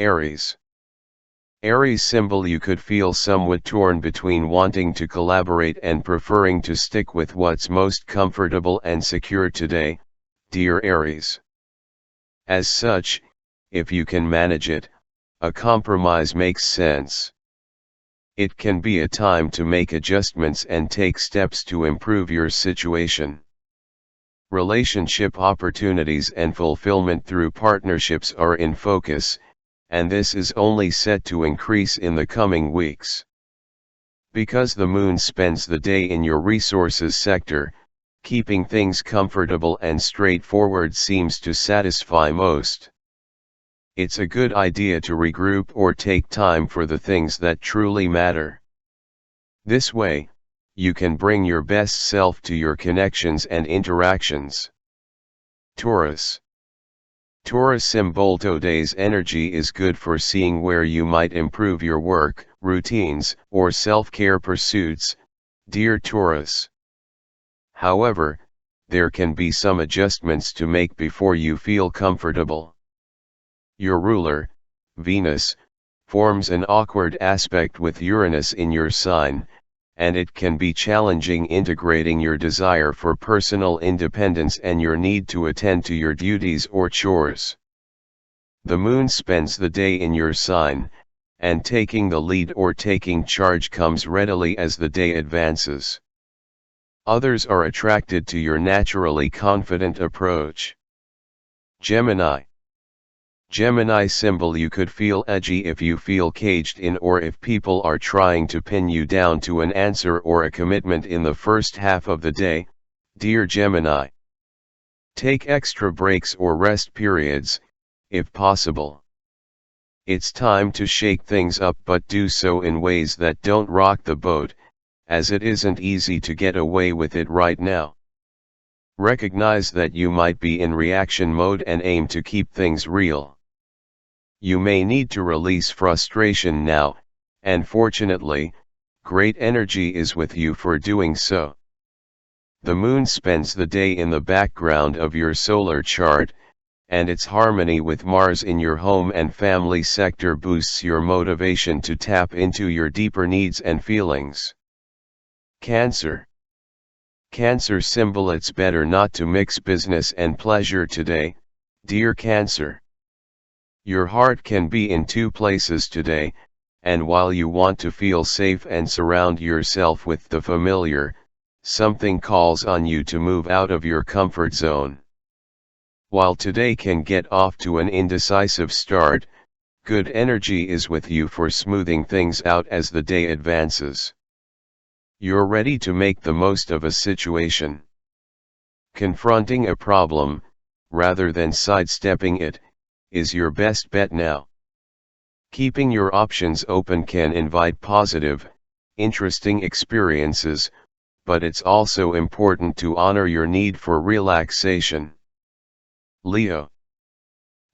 Aries. Aries symbol: you could feel somewhat torn between wanting to collaborate and preferring to stick with what's most comfortable and secure today, dear Aries. As such, if you can manage it, a compromise makes sense. It can be a time to make adjustments and take steps to improve your situation. Relationship opportunities and fulfillment through partnerships are in focus, and this is only set to increase in the coming weeks. Because the moon spends the day in your resources sector, keeping things comfortable and straightforward seems to satisfy most. It's a good idea to regroup or take time for the things that truly matter. This way, you can bring your best self to your connections and interactions. Taurus. Taurus symbol: today's energy is good for seeing where you might improve your work, routines, or self-care pursuits, dear Taurus. However, there can be some adjustments to make before you feel comfortable. Your ruler, Venus, forms an awkward aspect with Uranus in your sign, and it can be challenging integrating your desire for personal independence and your need to attend to your duties or chores. The moon spends the day in your sign, and taking the lead or taking charge comes readily as the day advances. Others are attracted to your naturally confident approach. Gemini. Gemini symbol: you could feel edgy if you feel caged in, or if people are trying to pin you down to an answer or a commitment in the first half of the day, dear Gemini. Take extra breaks or rest periods, if possible. It's time to shake things up, but do so in ways that don't rock the boat, as it isn't easy to get away with it right now. Recognize that you might be in reaction mode and aim to keep things real. You may need to release frustration now, and fortunately, great energy is with you for doing so. The moon spends the day in the background of your solar chart, and its harmony with Mars in your home and family sector boosts your motivation to tap into your deeper needs and feelings. Cancer. Cancer symbol: it's better not to mix business and pleasure today, dear Cancer. Your heart can be in two places today, and while you want to feel safe and surround yourself with the familiar, something calls on you to move out of your comfort zone. While today can get off to an indecisive start, good energy is with you for smoothing things out as the day advances. You're ready to make the most of a situation. Confronting a problem, rather than sidestepping it, is your best bet now. Keeping your options open can invite positive, interesting experiences, but it's also important to honor your need for relaxation. Leo.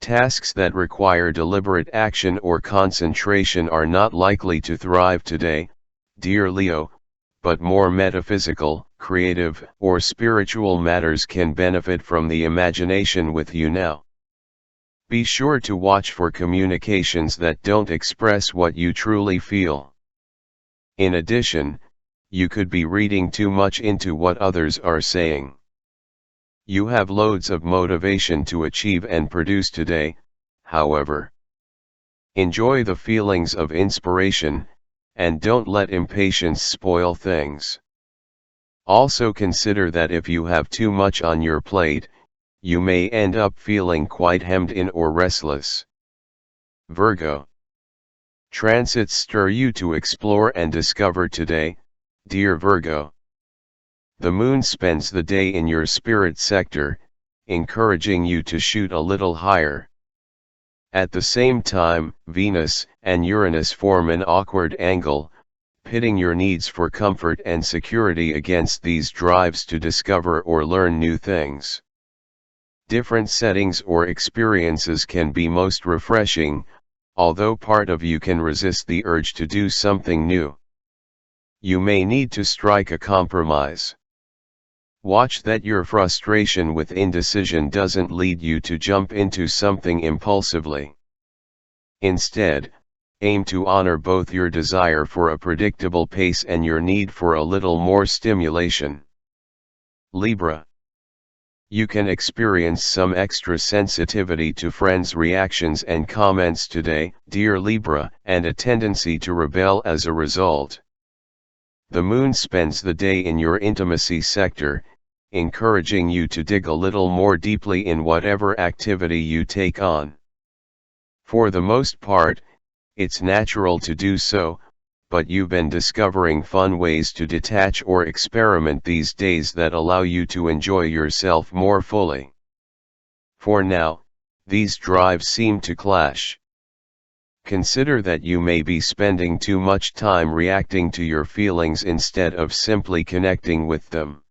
Tasks that require deliberate action or concentration are not likely to thrive today, dear Leo, but more metaphysical, creative, or spiritual matters can benefit from the imagination with you now. Be sure to watch for communications that don't express what you truly feel. In addition, you could be reading too much into what others are saying. You have loads of motivation to achieve and produce today, however. Enjoy the feelings of inspiration, and don't let impatience spoil things. Also consider that if you have too much on your plate, you may end up feeling quite hemmed in or restless. Virgo. Transits stir you to explore and discover today, dear Virgo. The moon spends the day in your spirit sector, encouraging you to shoot a little higher. At the same time, Venus and Uranus form an awkward angle, pitting your needs for comfort and security against these drives to discover or learn new things. Different settings or experiences can be most refreshing, although part of you can resist the urge to do something new. You may need to strike a compromise. Watch that your frustration with indecision doesn't lead you to jump into something impulsively. Instead, aim to honor both your desire for a predictable pace and your need for a little more stimulation. Libra. You can experience some extra sensitivity to friends' reactions and comments today, dear Libra, and a tendency to rebel as a result. The moon spends the day in your intimacy sector, encouraging you to dig a little more deeply in whatever activity you take on. For the most part, it's natural to do so, but you've been discovering fun ways to detach or experiment these days that allow you to enjoy yourself more fully. For now, these drives seem to clash. Consider that you may be spending too much time reacting to your feelings instead of simply connecting with them.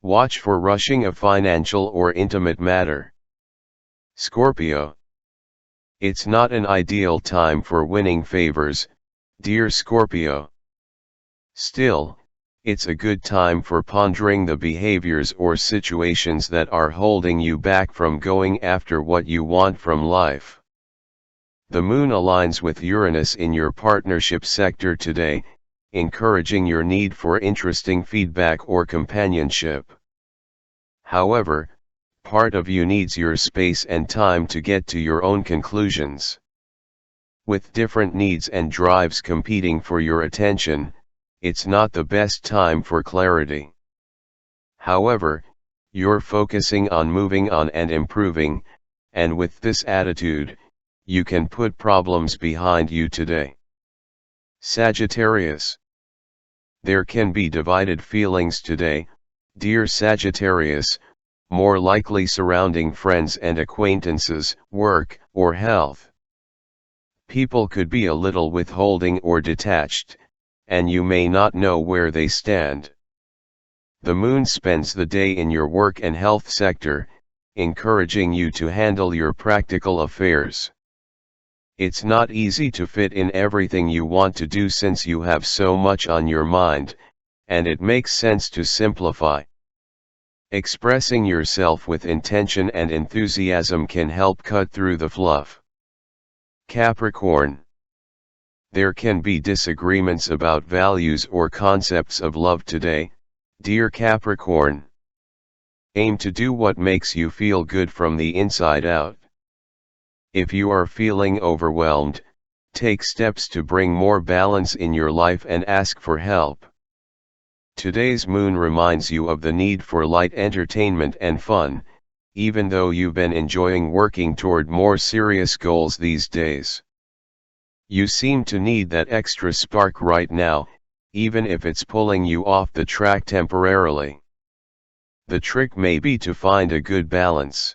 Watch for rushing a financial or intimate matter. Scorpio. It's not an ideal time for winning favors, dear Scorpio. Still, it's a good time for pondering the behaviors or situations that are holding you back from going after what you want from life. The moon aligns with Uranus in your partnership sector today, encouraging your need for interesting feedback or companionship. However, part of you needs your space and time to get to your own conclusions. With different needs and drives competing for your attention, it's not the best time for clarity. However, you're focusing on moving on and improving, and with this attitude, you can put problems behind you today. Sagittarius. There can be divided feelings today, dear Sagittarius, more likely surrounding friends and acquaintances, work, or health. People could be a little withholding or detached, and you may not know where they stand. The moon spends the day in your work and health sector, encouraging you to handle your practical affairs. It's not easy to fit in everything you want to do since you have so much on your mind, and it makes sense to simplify. Expressing yourself with intention and enthusiasm can help cut through the fluff. Capricorn. There can be disagreements about values or concepts of love today, dear Capricorn. Aim to do what makes you feel good from the inside out. If you are feeling overwhelmed, take steps to bring more balance in your life and ask for help. Today's moon reminds you of the need for light entertainment and fun, even though you've been enjoying working toward more serious goals these days. You seem to need that extra spark right now, even if it's pulling you off the track temporarily. The trick may be to find a good balance.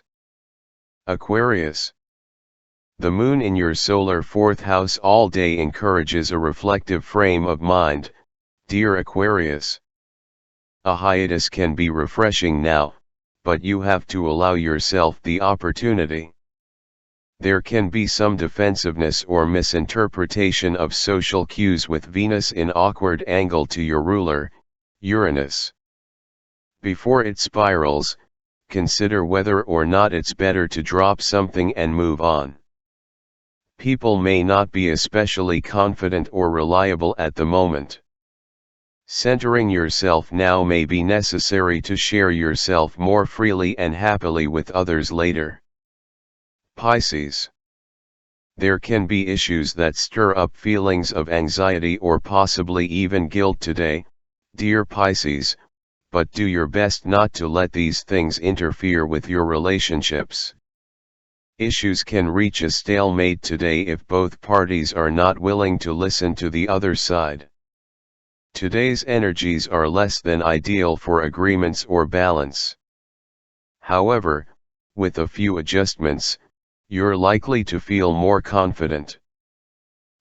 Aquarius. The moon in your solar fourth house all day encourages a reflective frame of mind, dear Aquarius. A hiatus can be refreshing now, but you have to allow yourself the opportunity. There can be some defensiveness or misinterpretation of social cues with Venus in awkward angle to your ruler, Uranus. Before it spirals, consider whether or not it's better to drop something and move on. People may not be especially confident or reliable at the moment. Centering yourself now may be necessary to share yourself more freely and happily with others later. Pisces. There can be issues that stir up feelings of anxiety or possibly even guilt today, dear Pisces, but do your best not to let these things interfere with your relationships. Issues can reach a stalemate today if both parties are not willing to listen to the other side. Today's energies are less than ideal for agreements or balance. However, with a few adjustments, you're likely to feel more confident.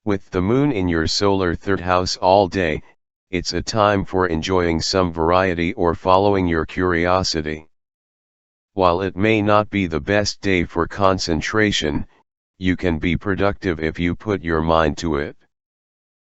With the moon in your solar third house all day, it's a time for enjoying some variety or following your curiosity. While it may not be the best day for concentration, you can be productive if you put your mind to it.